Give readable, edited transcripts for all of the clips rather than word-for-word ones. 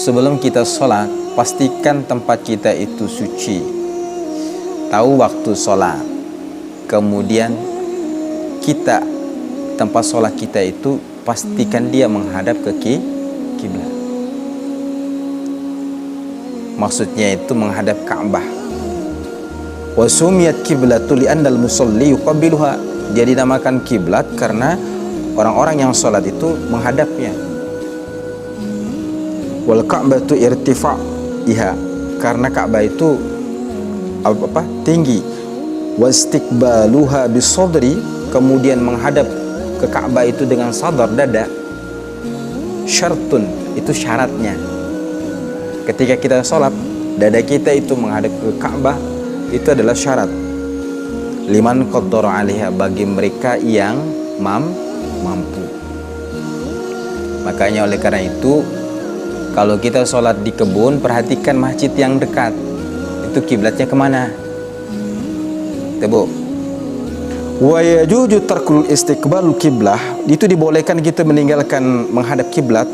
sebelum kita sholat, pastikan tempat kita itu suci. Tahu waktu sholat. Kemudian kita, tempat sholat kita itu pastikan dia menghadap ke kiblat. Maksudnya itu menghadap Ka'bah. Wa sumiyat kiblatu li'annal musalli yuqabbiluha. Dia dinamakan kiblat karena orang-orang yang sholat itu menghadapnya. Wal Ka'batu irtifa'iha, karena Ka'bah itu tinggi. Wastiqbaluha bisadri, kemudian menghadap ke Ka'bah itu dengan sadar, dada. Syartun, itu syaratnya. Ketika kita sholat, dada kita itu menghadap ke Ka'bah, itu adalah syarat. Liman qaddara 'alaiha, bagi mereka yang mampu. Makanya oleh karena itu, kalau kita sholat di kebun, perhatikan masjid yang dekat. Itu kiblatnya kemana? Tebuk. Wa yajuju tarkul istiqbalul kiblah, itu dibolehkan kita meninggalkan menghadap kiblat.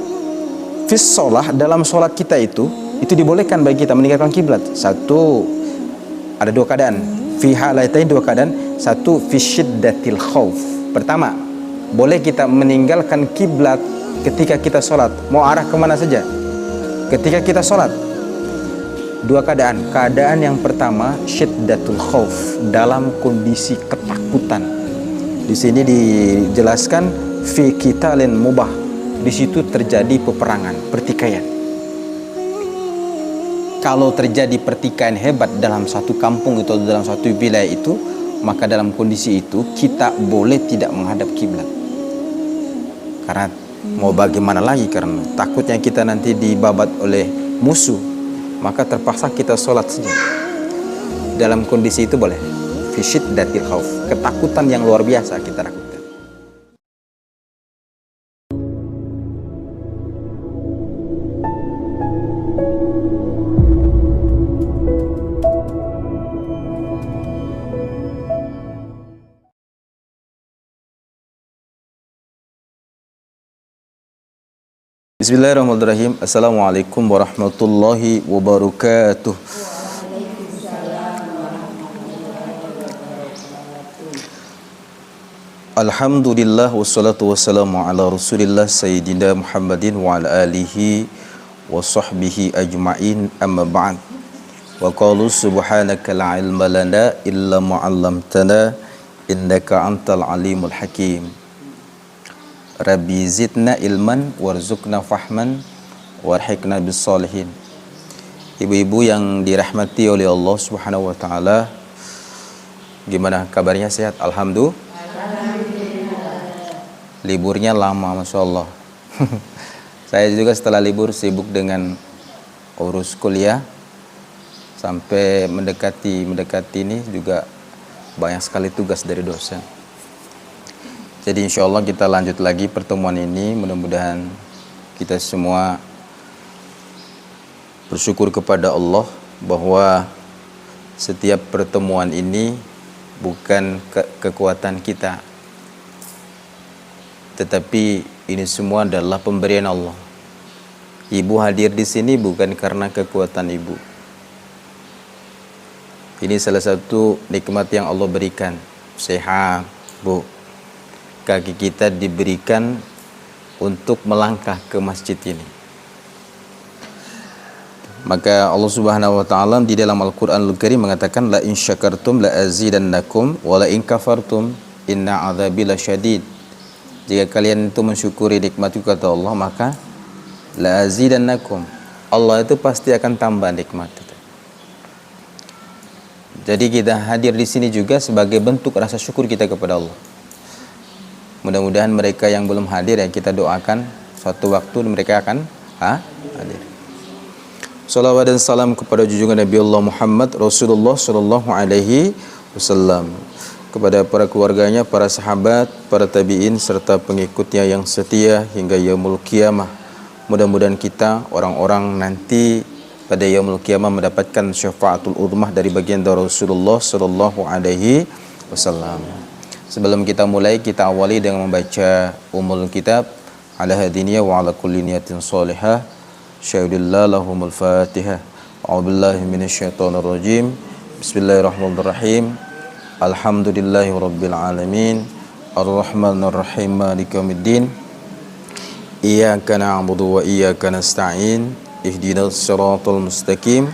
Fis sholah, dalam sholat kita itu dibolehkan bagi kita meninggalkan kiblat. Satu, ada dua keadaan. Fi halaitain, dua keadaan. Satu, fi syiddatil khauf. Pertama, boleh kita meninggalkan kiblat ketika kita sholat, mau arah kemana saja. Ketika kita sholat, dua keadaan. Keadaan yang pertama, syiddatul khauf, dalam kondisi ketakutan. Di sini dijelaskan fi qitalin mubah. Di situ terjadi peperangan, pertikaian. Kalau terjadi pertikaian hebat dalam satu kampung itu, dalam satu wilayah itu, maka dalam kondisi itu kita boleh tidak menghadap kiblat. Karena mau bagaimana lagi, karena takutnya kita nanti dibabat oleh musuh, maka terpaksa kita sholat saja. Dalam kondisi itu boleh. Fi syiddatil khauf, ketakutan yang luar biasa kita lakukan. Bismillahirrahmanirrahim. Assalamualaikum warahmatullahi wabarakatuh. Alhamdulillah wassalatu wassalamu ala Rasulillah Sayyidina Muhammadin wa ala alihi wa sahbihi ajma'in, amma ba'd. Wa qalu subhanaka la ilma lana illa ma 'allamtana innaka antal alimul hakim. Rabbi zidna ilman warzuqna fahman warhiqna bis salihin. Ibu-ibu yang dirahmati oleh Allah Subhanahu wa taala, gimana kabarnya? Sehat? Alhamdulillah. Liburnya lama, Masya Allah. Saya juga setelah libur sibuk dengan urus kuliah, sampai mendekati ini juga banyak sekali tugas dari dosen. Jadi insya Allah kita lanjut lagi pertemuan ini. Mudah-mudahan kita semua bersyukur kepada Allah bahwa setiap pertemuan ini bukan kekuatan kita, tetapi ini semua adalah pemberian Allah. Ibu hadir di sini bukan karena kekuatan ibu. Ini salah satu nikmat yang Allah berikan. Sehat, Bu. Kaki kita diberikan untuk melangkah ke masjid ini. Maka Allah Subhanahu wa taala di dalam Al-Qur'anul Karim mengatakan, la in syakartum la azidannakum wa la in kafartum inna adzabi lasyadid. Jika kalian itu mensyukuri nikmatku, kata Allah, maka la azidannakum, Allah itu pasti akan tambah nikmat itu. Jadi kita hadir di sini juga sebagai bentuk rasa syukur kita kepada Allah. Mudah-mudahan mereka yang belum hadir, yang kita doakan suatu waktu mereka akan hadir. Salawat dan salam kepada junjungan Nabi Allah Muhammad Rasulullah sallallahu alaihi wasallam, kepada para keluarganya, para sahabat, para tabi'in serta pengikutnya yang setia hingga yaumul qiyamah. Mudah-mudahan kita orang-orang nanti pada yaumul qiyamah mendapatkan syafaatul uzmah dari baginda Rasulullah sallallahu alaihi wasallam. Sebelum kita mulai, kita awali dengan membaca umul kitab ala hadiniyah wa ala kulli niyatin salihah. syahidillah lahumul fatihah. A'udzubillahi minasyaitonir rajim. Bismillahirrahmanirrahim. Alhamdulillahi rabbil alamin. Ar-Rahmanir Rahim. Maliki yaumiddin. Iyyaka na'budu wa iyyaka nasta'in. Ihdinas siratal mustaqim.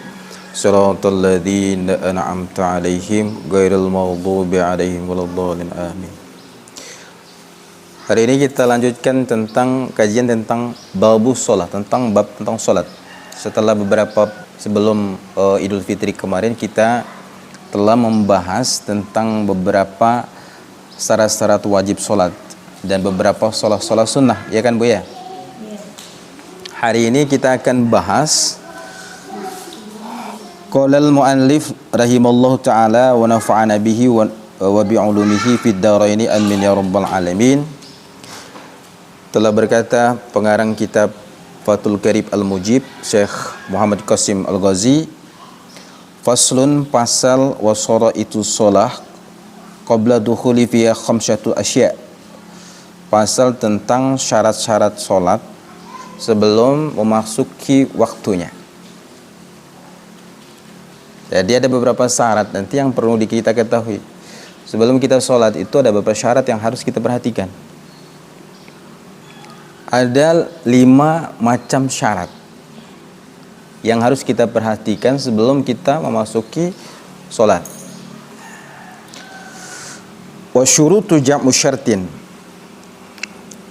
Siratal ladzina an'amta 'alaihim ghairil maghdubi 'alaihim waladdallin. Amin. Hari ini kita lanjutkan tentang kajian tentang babus sholat, tentang bab tentang sholat. Setelah sebelum Idul Fitri kemarin kita telah membahas tentang beberapa syarat-syarat wajib sholat dan beberapa sholat sunnah, ya kan Bu ya? Hari ini kita akan bahas qolal mu'allif rahimallahu ta'ala wa nafa'ana bihi wa bi'ulumihi fid daraini amin ya rabbal alamin. Telah berkata pengarang kitab Fathul Qarib Al-Mujib Syekh Muhammad Qasim Al-Ghazi, faslun pasal wa syaraitu shalah qabla dukhuli fiha khamsatu asya'. Pasal tentang syarat-syarat salat sebelum memasuki waktunya. Jadi ada beberapa syarat nanti yang perlu kita ketahui. Sebelum kita sholat itu ada beberapa syarat yang harus kita perhatikan. Ada 5 macam syarat yang harus kita perhatikan sebelum kita memasuki sholat. Wa syurutu jam'u syartin.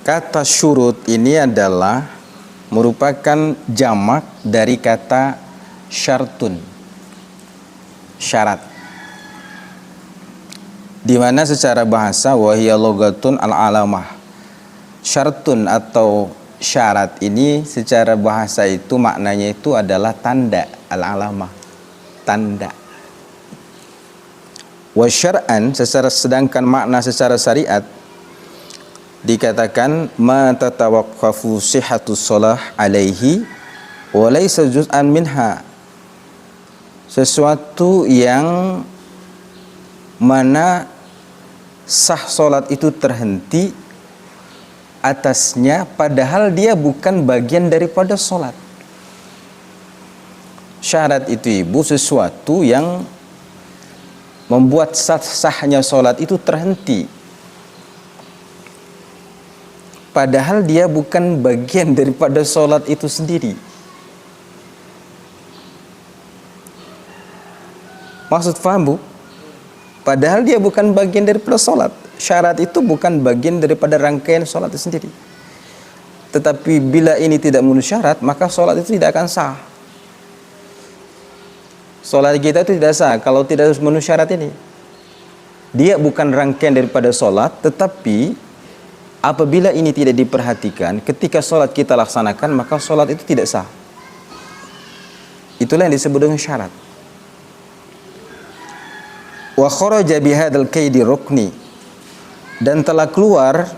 Kata syurut ini adalah merupakan jamak dari kata syartun, syarat, di mana secara bahasa wahiyya logatun al-alamah. Syartun atau syarat ini secara bahasa itu maknanya itu adalah tanda, al-alamah, tanda. Wa syar'an sedangkan makna secara syariat dikatakan ma tatawaqqafu sihhatus shalah alaihi wa laysa juz'an minha. Sesuatu yang mana sah salat itu terhenti atasnya padahal dia bukan bagian daripada sholat. Syarat itu ibu sesuatu yang membuat sahnya sholat itu terhenti padahal dia bukan bagian daripada sholat itu sendiri. Maksud faham Bu? Padahal dia bukan bagian daripada sholat. Syarat itu bukan bagian daripada rangkaian sholat itu sendiri. Tetapi bila ini tidak memenuhi syarat, maka sholat itu tidak akan sah. Sholat kita itu tidak sah kalau tidak memenuhi syarat ini. Dia bukan rangkaian daripada sholat, tetapi apabila ini tidak diperhatikan, ketika sholat kita laksanakan, maka sholat itu tidak sah. Itulah yang disebut dengan syarat. Wa kharaja bihadzal qaidi rukni, dan telah keluar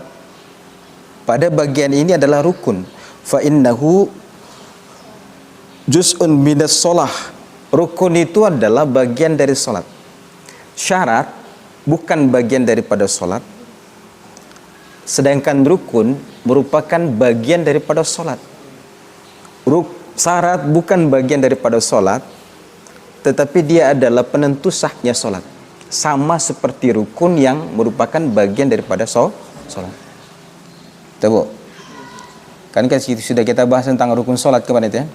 pada bagian ini adalah rukun. Fa innahu juz'un minas shalah. Rukun itu adalah bagian dari salat. Syarat bukan bagian daripada salat. Sedangkan rukun merupakan bagian daripada salat. Syarat bukan bagian daripada salat, tetapi dia adalah penentu sahnya salat. Sama seperti rukun yang merupakan bagian daripada sholat. Tahu? Kan sudah kita bahas tentang rukun sholat kemarin ya.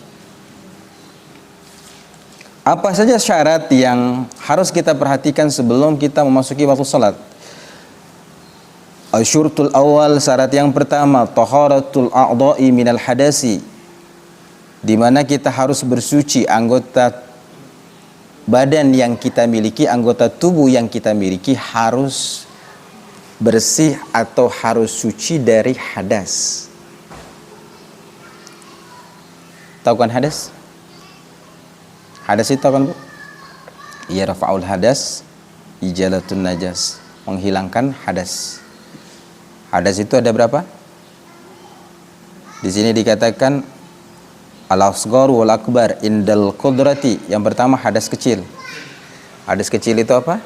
Apa saja syarat yang harus kita perhatikan sebelum kita memasuki waktu sholat? Asyurtul awal, syarat yang pertama, taharatul a'dha'i minal hadasi, di mana kita harus bersuci anggota badan yang kita miliki, anggota tubuh yang kita miliki harus bersih atau harus suci dari hadas. Tahu kan hadas? Hadas itu kan Bu? Iya, rafa'ul hadas, ijalatun najas, menghilangkan hadas. Hadas itu ada berapa? Di sini dikatakan al-asghar wal akbar indal qudrati. Yang pertama hadas kecil. Hadas kecil itu apa?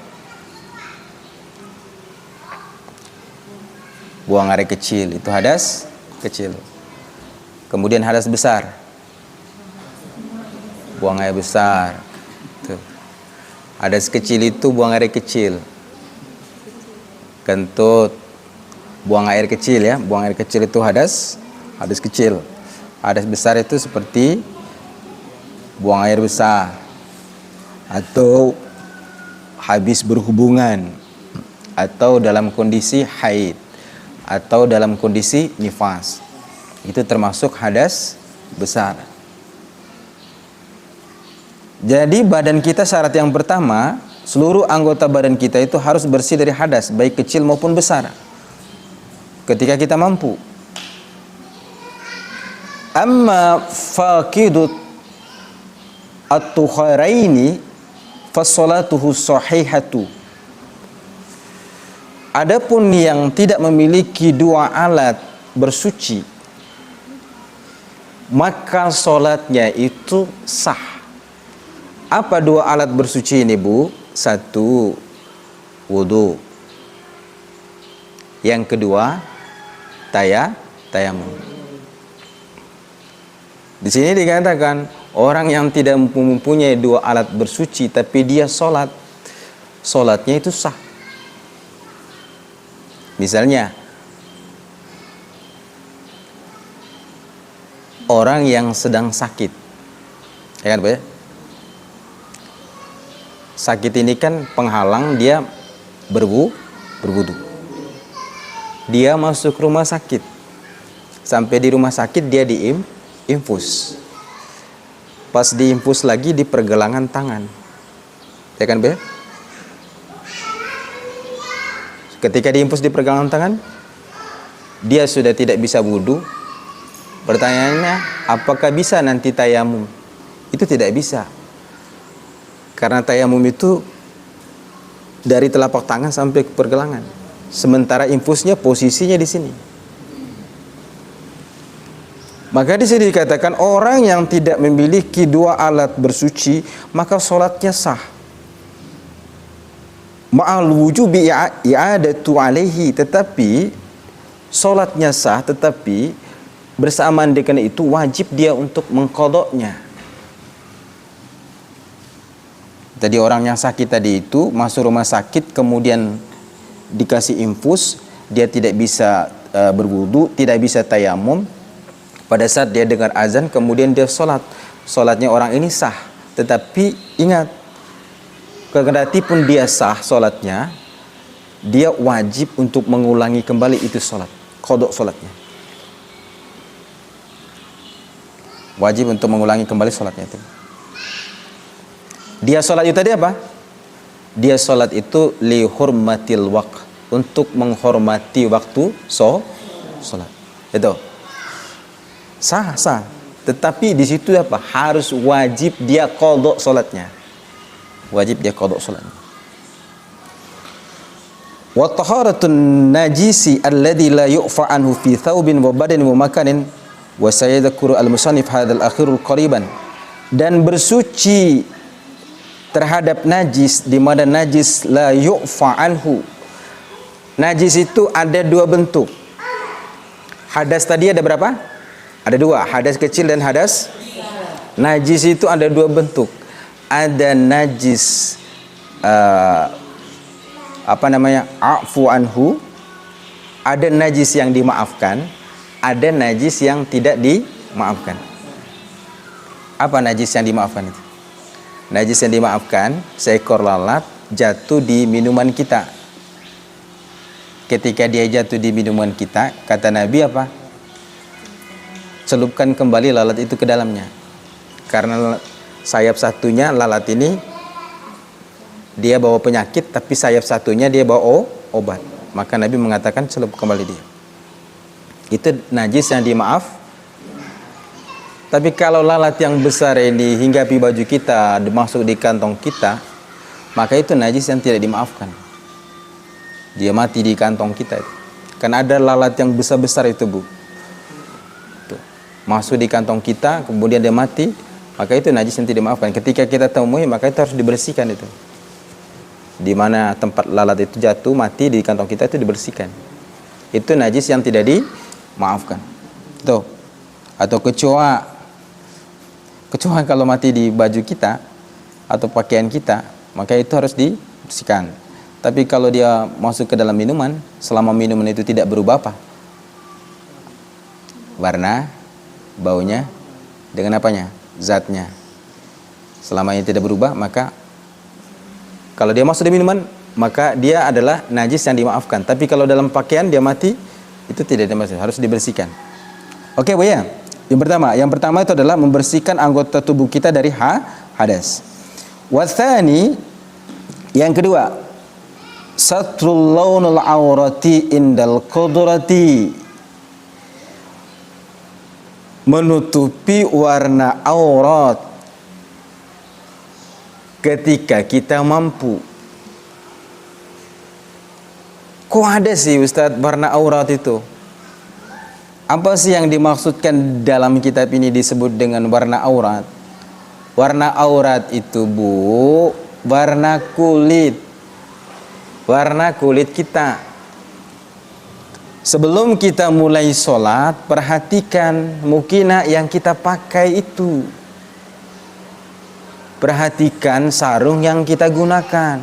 Buang air kecil, itu hadas kecil. Kemudian hadas besar. buang air besar. Tuh. Hadas kecil itu buang air kecil. Kentut, buang air kecil ya. Buang air kecil itu hadas kecil. Hadas besar itu seperti buang air besar atau habis berhubungan atau dalam kondisi haid atau dalam kondisi nifas. Itu termasuk hadas besar. Jadi badan kita syarat yang pertama, seluruh anggota badan kita itu harus bersih dari hadas, baik kecil maupun besar, ketika kita mampu. Amma faqidut at-tukharaini fassalatuhu sahihatu. Adapun yang tidak memiliki dua alat bersuci, maka solatnya itu sah. Apa dua alat bersuci ini, Bu? Satu, wudu. Yang kedua, tayamum. Di sini dikatakan orang yang tidak mempunyai dua alat bersuci tapi dia solatnya itu sah. Misalnya orang yang sedang sakit, ya kan, Bu ya? Sakit ini kan penghalang dia berwudu. Dia masuk rumah sakit. Sampai di rumah sakit dia diinfus. Pas diinfus lagi di pergelangan tangan. Ya kan, Be? Ketika diinfus di pergelangan tangan, dia sudah tidak bisa wudu. Pertanyaannya, apakah bisa nanti tayamum? Itu tidak bisa. Karena tayamum itu dari telapak tangan sampai ke pergelangan. Sementara infusnya posisinya di sini. Maka di sini dikatakan orang yang tidak memiliki dua alat bersuci, maka solatnya sah. Ma'al wujubi i'adatu alaihi, tetapi solatnya sah, tetapi bersamaan dengan itu wajib dia untuk mengqadanya. Tadi orang yang sakit tadi itu masuk rumah sakit, kemudian dikasih infus, dia tidak bisa berwudu, tidak bisa tayamum. Pada saat dia dengar azan, kemudian dia solatnya orang ini sah. Tetapi ingat, kendati pun dia sah solatnya, dia wajib untuk mengulangi kembali itu solat, qada solatnya. Wajib untuk mengulangi kembali solatnya itu. Dia sholat itu tadi apa? Dia sholat itu li hurmatil waqt, untuk menghormati waktu sholat. Itu sah. Tetapi di situ apa? Harus wajib dia qada sholatnya. Wajib dia qada sholatnya. Wa taharatun najisi alladhi la yu'fa anhu fi thawbin wa badanin wa makanin, wa sayadhkuru al-musannif hadzal akhirul qariban. Dan bersuci terhadap najis, di mana najis la yu'fa anhu. Najis itu ada dua bentuk. Hadas tadi ada berapa? Ada dua, hadas kecil dan hadas. Najis itu ada dua bentuk. Ada najis afu anhu. Ada najis yang dimaafkan, ada najis yang tidak dimaafkan. Apa najis yang dimaafkan itu? Najis yang dimaafkan, seekor lalat jatuh di minuman kita. Ketika dia jatuh di minuman kita, kata Nabi apa? Celupkan kembali lalat itu ke dalamnya. Karena sayap satunya lalat ini dia bawa penyakit, tapi sayap satunya dia bawa obat. Maka Nabi mengatakan celup kembali dia. Itu najis yang dimaaf. Tapi kalau lalat yang besar ini hinggapi baju kita, masuk di kantong kita, maka itu najis yang tidak dimaafkan. Dia mati di kantong kita. Kan ada lalat yang besar-besar itu, Bu. Tuh. Masuk di kantong kita, kemudian dia mati, maka itu najis yang tidak dimaafkan. Ketika kita temui, maka itu harus dibersihkan itu. Di mana tempat lalat itu jatuh, mati di kantong kita itu dibersihkan. Itu najis yang tidak dimaafkan. Tuh. Atau kecoa Kecuali kalau mati di baju kita atau pakaian kita, maka itu harus dibersihkan. Tapi kalau dia masuk ke dalam minuman, selama minuman itu tidak berubah apa? Warna, baunya, dengan apanya? Zatnya. Selama ini tidak berubah, maka kalau dia masuk di minuman, maka dia adalah najis yang dimaafkan. Tapi kalau dalam pakaian dia mati, itu tidak dimaafkan, harus dibersihkan. Oke, Bu ya. Yang pertama itu adalah membersihkan anggota tubuh kita dari hadas. Watsani, yang kedua, satrul launul aurati indal qudrati, menutupi warna aurat ketika kita mampu. Kok ada sih Ustadz warna aurat itu? Apa sih yang dimaksudkan dalam kitab ini disebut dengan warna aurat? Warna aurat itu, Bu, warna kulit. Warna kulit kita. Sebelum kita mulai sholat, perhatikan mukena yang kita pakai itu. Perhatikan sarung yang kita gunakan.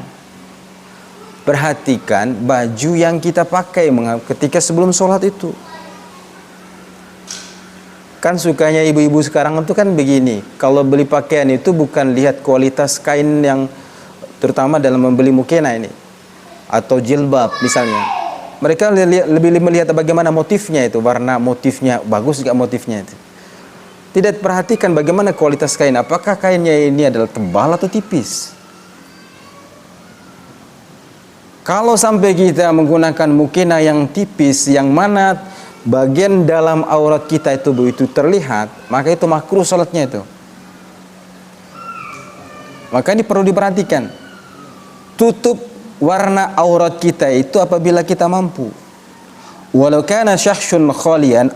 Perhatikan baju yang kita pakai ketika sebelum sholat itu. Kan sukanya ibu-ibu sekarang itu kan begini, kalau beli pakaian itu bukan lihat kualitas kain yang, terutama dalam membeli mukena ini atau jilbab misalnya, mereka lebih melihat bagaimana motifnya itu, warna motifnya bagus gak motifnya itu. Tidak perhatikan bagaimana kualitas kain, apakah kainnya ini adalah tebal atau tipis. Kalau sampai kita menggunakan mukena yang tipis, yang mana bagian dalam aurat kita itu terlihat, maka itu makruh salatnya itu. Maka ini perlu diperhatikan. Tutup warna aurat kita itu apabila kita mampu. Walau kana syakhsun khalian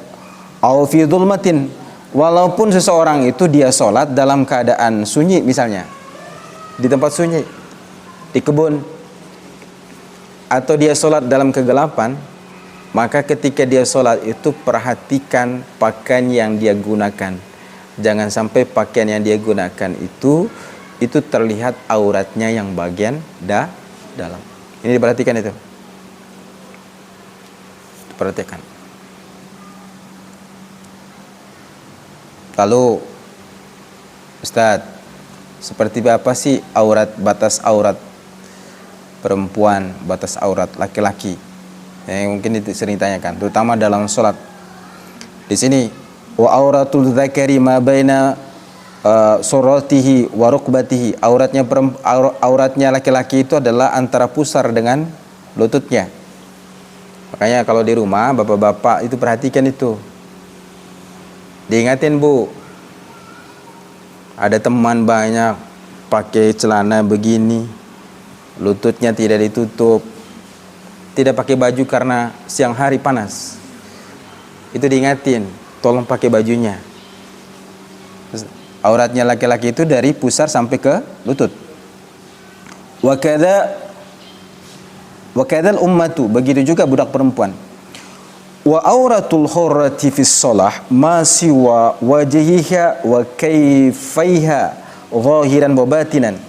aw fi dhulmatin, walaupun seseorang itu dia salat dalam keadaan sunyi, misalnya di tempat sunyi, di kebun, atau dia salat dalam kegelapan, maka ketika dia sholat itu perhatikan pakaian yang dia gunakan. Jangan sampai pakaian yang dia gunakan itu terlihat auratnya yang bagian dalam. Ini diperhatikan itu. Diperhatikan. Lalu, Ustadz, seperti apa sih batas aurat perempuan, batas aurat laki-laki? Mungkin itu sering ditanyakan, terutama dalam sholat. Di sini, wa auratul dzakari ma baina suratihi wa rukbatihi. Auratnya laki-laki itu adalah antara pusar dengan lututnya. Makanya kalau di rumah bapak-bapak itu perhatikan itu. Diingatin, Bu. Ada teman banyak pakai celana begini, lututnya tidak ditutup. Tidak pakai baju karena siang hari panas. Itu diingatin, tolong pakai bajunya. Auratnya laki-laki itu dari pusar sampai ke lutut. Wa kadzal ummatu, begitu juga budak perempuan. Wa auratul hurrati fis shalah ma siwa wajhiha wa kaifaiha zahiran wa batinan.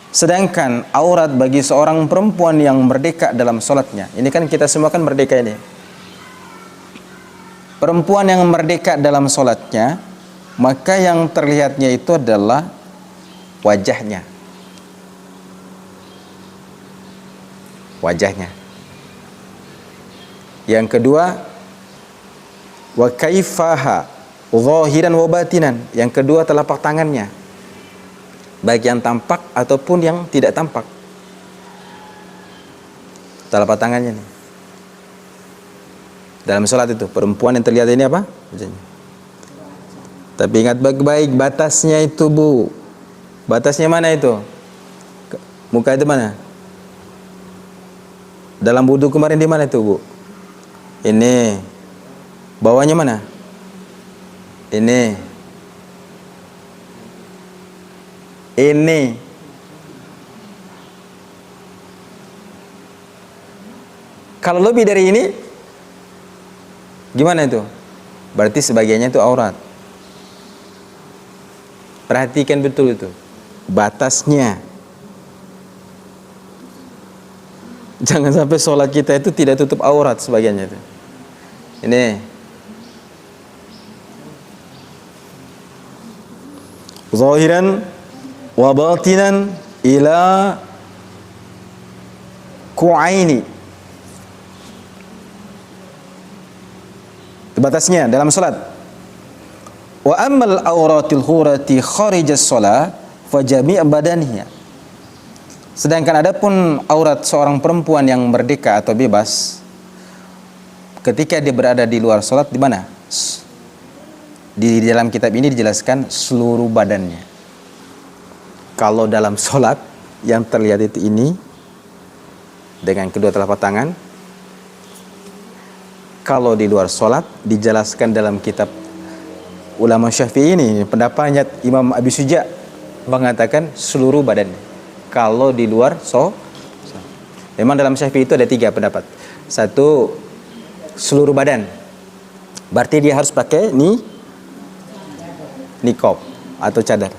Sedangkan aurat bagi seorang perempuan yang merdeka dalam sholatnya, ini kan kita semua kan merdeka ini. Perempuan yang merdeka dalam sholatnya, maka yang terlihatnya itu adalah wajahnya. Wajahnya. Yang kedua, wa kaifaha zahiran wa batinan. Yang kedua telapak tangannya, baik yang tampak ataupun yang tidak tampak. Telapak tangannya nih. Dalam sholat itu perempuan yang terlihat ini apa? Tapi ingat baik-baik batasnya itu, Bu. Batasnya mana itu? Muka itu mana? Dalam wudu kemarin di mana itu, Bu? Ini. Bawahnya mana? Ini. Kalau lebih dari ini, gimana itu? Berarti sebagiannya itu aurat. Perhatikan betul itu batasnya. Jangan sampai sholat kita itu tidak tutup aurat sebagiannya itu. Ini zahiran wa batinan ila ku'aini. Batasnya dalam salat. Wa ammal auratil khurati kharijas shalah fa jami' badaniha. Sedangkan adapun aurat seorang perempuan yang merdeka atau bebas ketika dia berada di luar salat di mana? Di dalam kitab ini dijelaskan seluruh badannya. Kalau dalam salat yang terlihat itu ini dengan kedua telapak tangan. Kalau di luar sholat dijelaskan dalam kitab ulama Syafi'i ini, pendapatnya Imam Abi Suja mengatakan seluruh badan. Kalau di luar memang dalam Syafi'i itu ada 3 pendapat. Satu, seluruh badan, berarti dia harus pakai niqab atau cadar.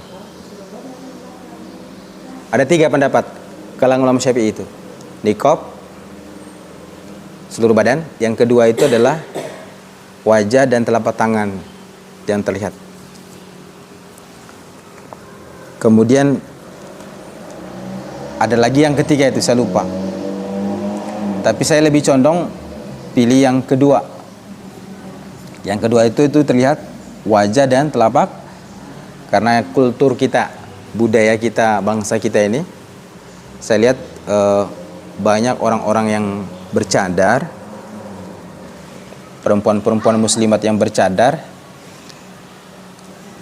Ada 3 pendapat kalangan ulama Syafi'i itu. Niqab seluruh badan, yang kedua itu adalah wajah dan telapak tangan yang terlihat. Kemudian ada lagi yang ketiga itu saya lupa. Tapi saya lebih condong pilih yang kedua. Yang kedua itu terlihat wajah dan telapak, karena kultur kita, budaya kita, bangsa kita ini, saya lihat banyak orang-orang yang bercadar, perempuan-perempuan muslimat yang bercadar,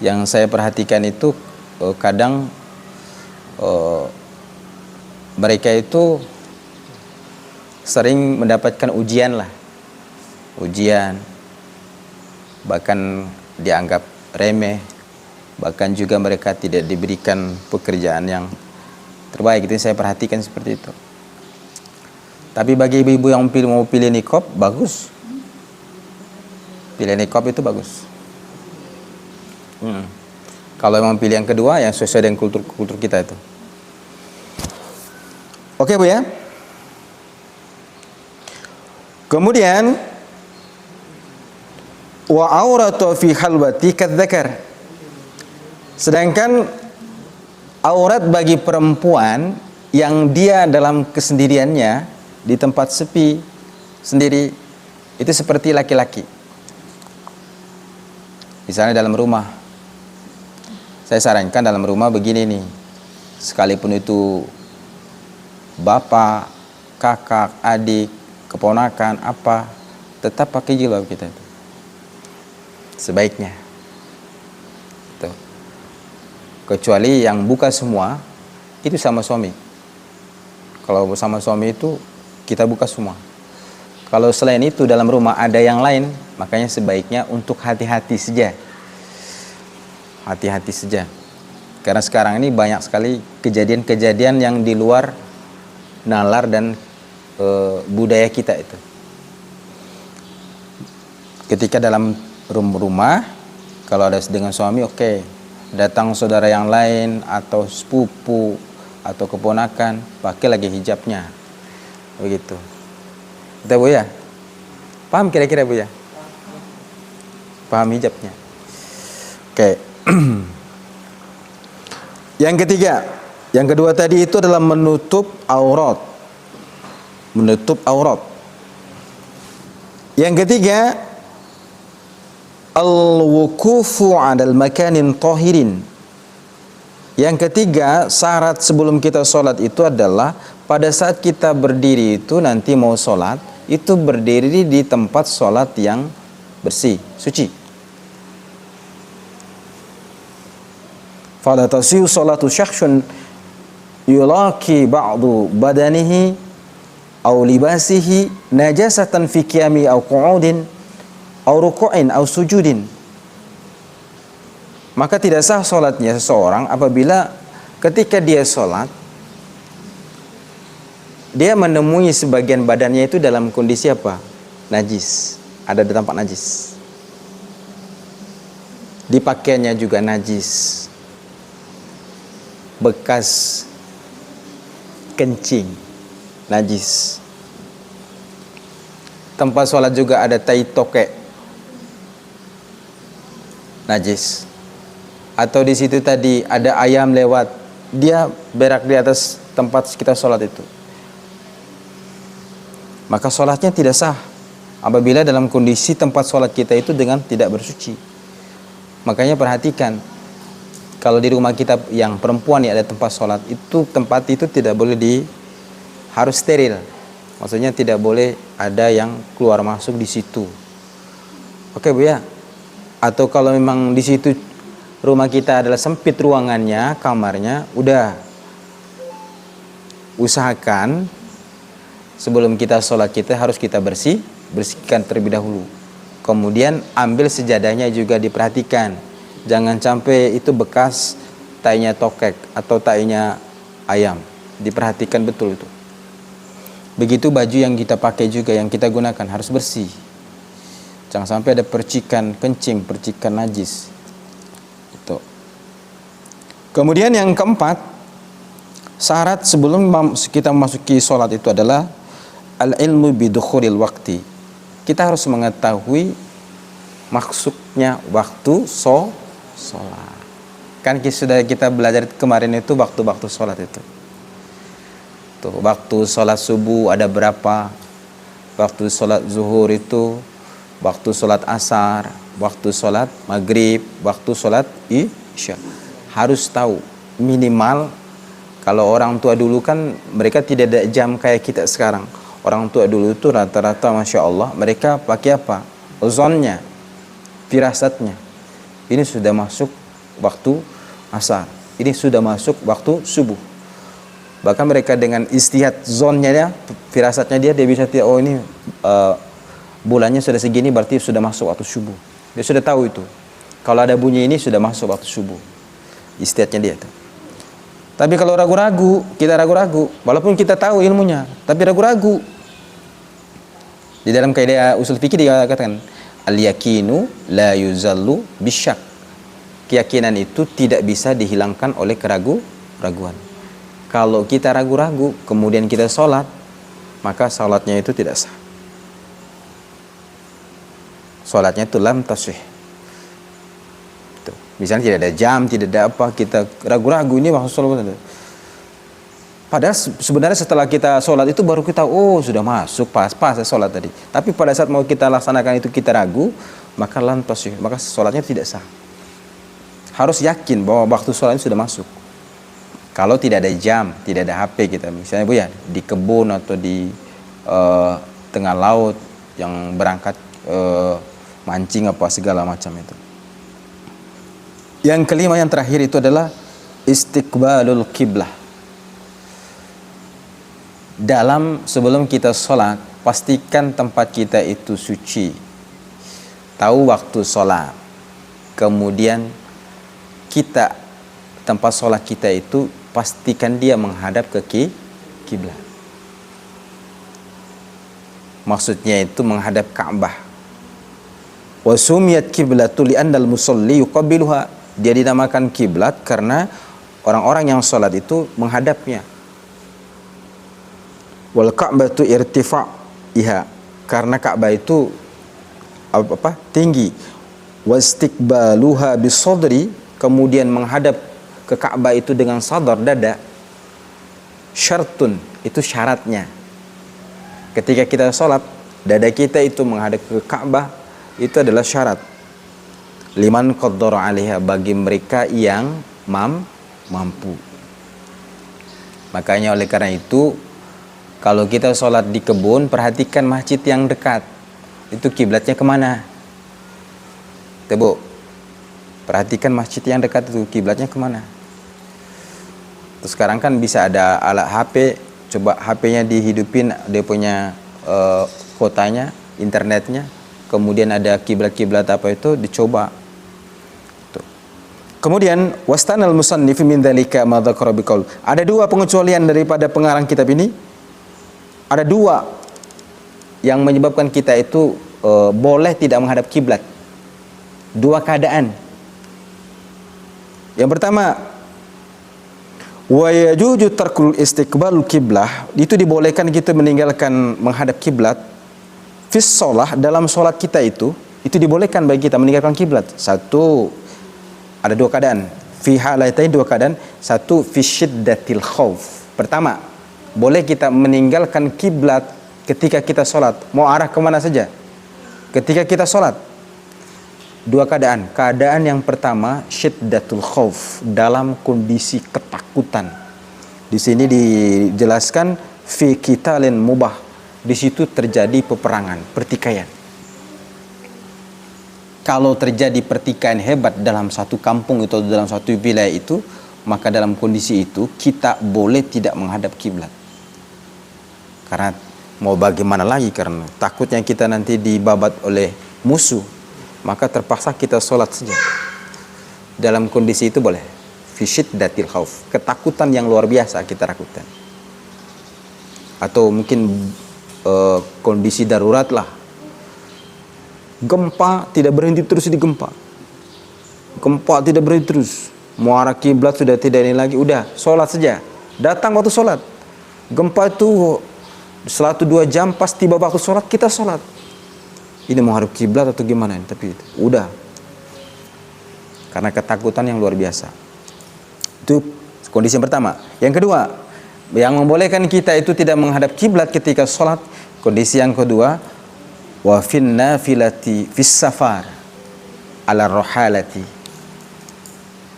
yang saya perhatikan itu kadang mereka itu sering mendapatkan ujian, bahkan dianggap remeh, bahkan juga mereka tidak diberikan pekerjaan yang terbaik. Itu saya perhatikan seperti itu. Tapi bagi ibu-ibu yang mau pilih niqab, bagus. Pilih niqab itu bagus. Kalau memang pilih yang kedua, yang sesuai dengan kultur kita itu. Oke Bu ya. Kemudian wa auratu fi khalwati kadzakar. Sedangkan aurat bagi perempuan yang dia dalam kesendiriannya di tempat sepi sendiri itu seperti laki-laki. Misalnya dalam rumah, saya sarankan dalam rumah begini nih, sekalipun itu bapak, kakak, adik, keponakan, apa, tetap pakai jilbab kita itu. Sebaiknya. Tuh. Kecuali yang buka semua, itu sama suami. Kalau bersama suami itu kita buka semua. Kalau selain itu dalam rumah ada yang lain, makanya sebaiknya untuk hati-hati saja. Hati-hati saja. Karena sekarang ini banyak sekali kejadian-kejadian yang di luar nalar dan budaya kita itu. Ketika dalam rumah, kalau ada dengan suami, oke. Datang saudara yang lain atau sepupu atau keponakan, pakai lagi hijabnya. Begitu. Kita Bu ya? Paham kira-kira Bu ya? Paham hijabnya. Oke. Yang ketiga, yang kedua tadi itu adalah menutup aurat. Menutup aurat. Yang ketiga, al-wukufu 'alal makanin tahirin. Yang ketiga, syarat sebelum kita sholat itu adalah pada saat kita berdiri itu nanti mau sholat, itu berdiri di tempat sholat yang bersih, suci. Fala tasihu sholatu syakhsun yulaki ba'du badanihi aw libasihi najasatan fi qiyami aw qu'udin aw ruku'in aw sujudin. Maka tidak sah sholatnya seseorang apabila ketika dia sholat, dia menemui sebagian badannya itu dalam kondisi apa? Najis. Ada di tempat najis. Dipakainya juga najis. bekas kencing najis. Tempat sholat juga ada tai tokek najis. Atau di situ tadi ada ayam lewat, dia berak di atas tempat kita sholat itu, maka sholatnya tidak sah apabila dalam kondisi tempat sholat kita itu dengan tidak bersuci. Makanya perhatikan, kalau di rumah kita yang perempuan ya ada tempat sholat itu, tempat itu tidak boleh harus steril. Maksudnya tidak boleh ada yang keluar masuk di situ. Oke Bu ya. Atau kalau memang di situ rumah kita adalah sempit ruangannya, kamarnya, udah usahakan sebelum kita sholat kita harus kita bersihkan terlebih dahulu. Kemudian ambil sejadahnya juga diperhatikan. Jangan sampai itu bekas tainya tokek atau tainya ayam. Diperhatikan betul itu. Begitu baju yang kita pakai juga, yang kita gunakan harus bersih. Jangan sampai ada percikan kencing, percikan najis. Itu. Kemudian yang keempat, syarat sebelum kita memasuki sholat itu adalah al-ilmu bidukhulil waqti. Kita harus mengetahui maksudnya waktu sholat. Kan sudah kita belajar kemarin itu waktu-waktu sholat itu. Tuh, waktu sholat subuh ada berapa, waktu sholat zuhur itu, waktu sholat asar, waktu sholat maghrib, waktu sholat isya. Harus tahu minimal. Kalau orang tua dulu kan mereka tidak ada jam kayak kita sekarang. Orang tua dulu itu rata-rata Masya Allah mereka pakai apa? Zonnya, firasatnya. Ini sudah masuk waktu asar, ini sudah masuk waktu subuh. Bahkan mereka dengan istihad zonnya dia, firasatnya dia bisa tahu, oh ini bulannya sudah segini berarti sudah masuk waktu subuh. Dia sudah tahu itu. Kalau ada bunyi ini sudah masuk waktu subuh. Istihadnya dia tuh. Tapi kalau ragu-ragu, kita ragu-ragu, walaupun kita tahu ilmunya, tapi ragu-ragu. Di dalam kaidah usul fikih dikatakan al-yakinu la yuzallu bisyak. Keyakinan itu tidak bisa dihilangkan oleh keraguan. Kalau kita ragu-ragu, kemudian kita sholat, maka sholatnya itu tidak sah. Sholatnya itu lam tasih. Misalnya tidak ada jam, tidak ada apa, kita ragu-ragu ini maksud sholat. Padahal sebenarnya setelah kita sholat itu baru kita, oh sudah masuk, pas sholat tadi. Tapi pada saat mau kita laksanakan itu kita ragu, maka lam tasih, maka sholatnya tidak sah. Harus yakin bahwa waktu sholat sudah masuk. Kalau tidak ada jam, tidak ada HP kita, misalnya Bu ya, di kebun atau di tengah laut yang berangkat mancing apa segala macam itu. Yang kelima, yang terakhir itu adalah istiqbalul qiblah. Sebelum kita sholat, pastikan tempat kita itu suci. Tahu waktu sholat. Kemudian tempat sholat kita itu pastikan dia menghadap ke kiblat. Maksudnya itu menghadap Ka'bah. Wa sumiyat qiblatu li'annal musalli yuqabbiluha. Dia dinamakan kiblat karena orang-orang yang sholat itu menghadapnya. Wal Ka'batu irtifa'iha, karena Ka'bah itu tinggi. Wastiqbaluha bisadri, kemudian menghadap ke Ka'bah itu dengan sadar, dada. Syartun, itu syaratnya. Ketika kita sholat, dada kita itu menghadap ke Ka'bah, itu adalah syarat. Liman qaddara 'alaiha, bagi mereka yang mampu. Makanya oleh karena itu, kalau kita sholat di kebun, perhatikan masjid yang dekat. Itu kiblatnya kemana? Bu, perhatikan masjid yang dekat itu kiblatnya kemana? Terus sekarang kan bisa ada alat HP, coba HP-nya dihidupin, dia punya kotanya, internetnya, kemudian ada kiblat-kiblat apa itu, dicoba. Tuh. Kemudian wastanal musannif min dzalika ma dzakara biqaul. Ada dua pengecualian daripada pengarang kitab ini. Ada dua yang menyebabkan kita itu boleh tidak menghadap kiblat. Dua keadaan. Yang pertama, Wa yajuju tarkul istiqbalul kiblah, itu dibolehkan kita meninggalkan menghadap kiblat fis shalah, dalam solat kita itu dibolehkan bagi kita meninggalkan kiblat. Satu, ada dua keadaan. Fi halatain, dua keadaan. Satu, fi syiddatil khauf. Pertama, boleh kita meninggalkan kiblat ketika kita solat, mau arah kemana saja ketika kita solat. Dua keadaan. Keadaan yang pertama, syiddatul khauf, dalam kondisi ketakutan. Di sini dijelaskan fi qitalin mubah, di situ terjadi peperangan, pertikaian. Kalau terjadi pertikaian hebat dalam satu kampung itu, dalam satu wilayah itu, maka dalam kondisi itu kita boleh tidak menghadap kiblat. Karena mau bagaimana lagi, karena takutnya kita nanti dibabat oleh musuh, maka terpaksa kita sholat saja. Dalam kondisi itu boleh. Fi syiddatil khauf, ketakutan yang luar biasa kita lakukan. Atau mungkin kondisi darurat lah. Gempa tidak berhenti terus di gempa. Gempa tidak berhenti terus. Mau arah kiblat sudah tidak ini lagi, udah sholat saja. Datang waktu sholat. Gempa itu selatu 2 jam, pas tiba waktu sholat kita sholat. Ini menghadap kiblat atau gimana ini? Tapi udah, karena ketakutan yang luar biasa. Itu kondisi yang pertama. Yang kedua, yang membolehkan kita itu tidak menghadap kiblat ketika sholat. Kondisi yang kedua, wa fin nafilati fis safar ala rohalati.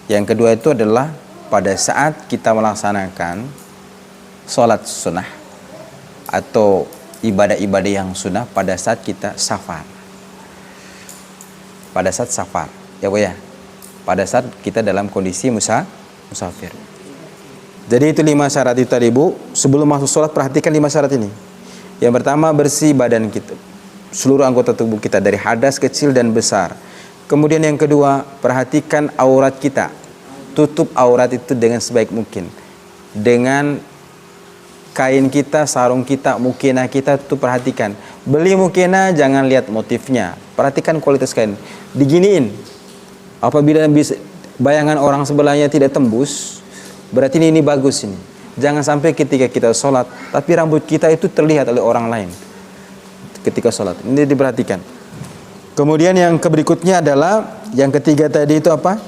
Yang kedua itu adalah pada saat kita melaksanakan sholat sunnah atau ibadah-ibadah yang sunnah pada saat kita safar. Pada saat safar, ya Bu ya. Pada saat kita dalam kondisi musafir. Jadi itu 5 syarat itu tadi Bu. Sebelum masuk sholat perhatikan 5 syarat ini. Yang pertama, bersih badan kita, seluruh anggota tubuh kita dari hadas kecil dan besar. Kemudian yang kedua, perhatikan aurat kita. Tutup aurat itu dengan sebaik mungkin. Dengan kain kita, sarung kita, mukena kita itu perhatikan. Beli mukena jangan lihat motifnya, perhatikan kualitas kain. Diginiin. Apabila bayangan orang sebelahnya tidak tembus, berarti ini bagus ini. Jangan sampai ketika kita sholat, tapi rambut kita itu terlihat oleh orang lain ketika sholat. Ini diperhatikan. Kemudian yang berikutnya adalah, yang ketiga tadi itu apa?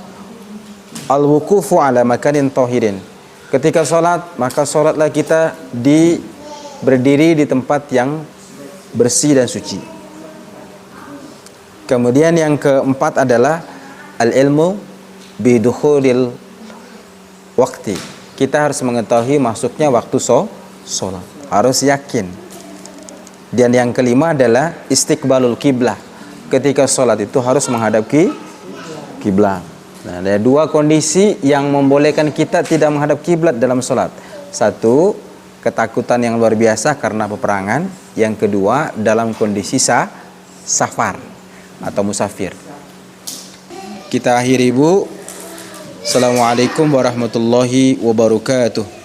Al-wukufu ala makanin tahirin. Ketika sholat, maka sholatlah kita berdiri di tempat yang bersih dan suci. Kemudian yang keempat adalah al-ilmu bidukhulil waqti. Kita harus mengetahui masuknya waktu sholat. Harus yakin. Dan yang kelima adalah istiqbalul kiblah. Ketika sholat itu harus menghadap kiblat. Nah, ada 2 kondisi yang membolehkan kita tidak menghadap kiblat dalam sholat. Satu, ketakutan yang luar biasa karena peperangan. Yang kedua, dalam kondisi safar atau musafir. Kita akhiri Bu. Assalamualaikum warahmatullahi wabarakatuh.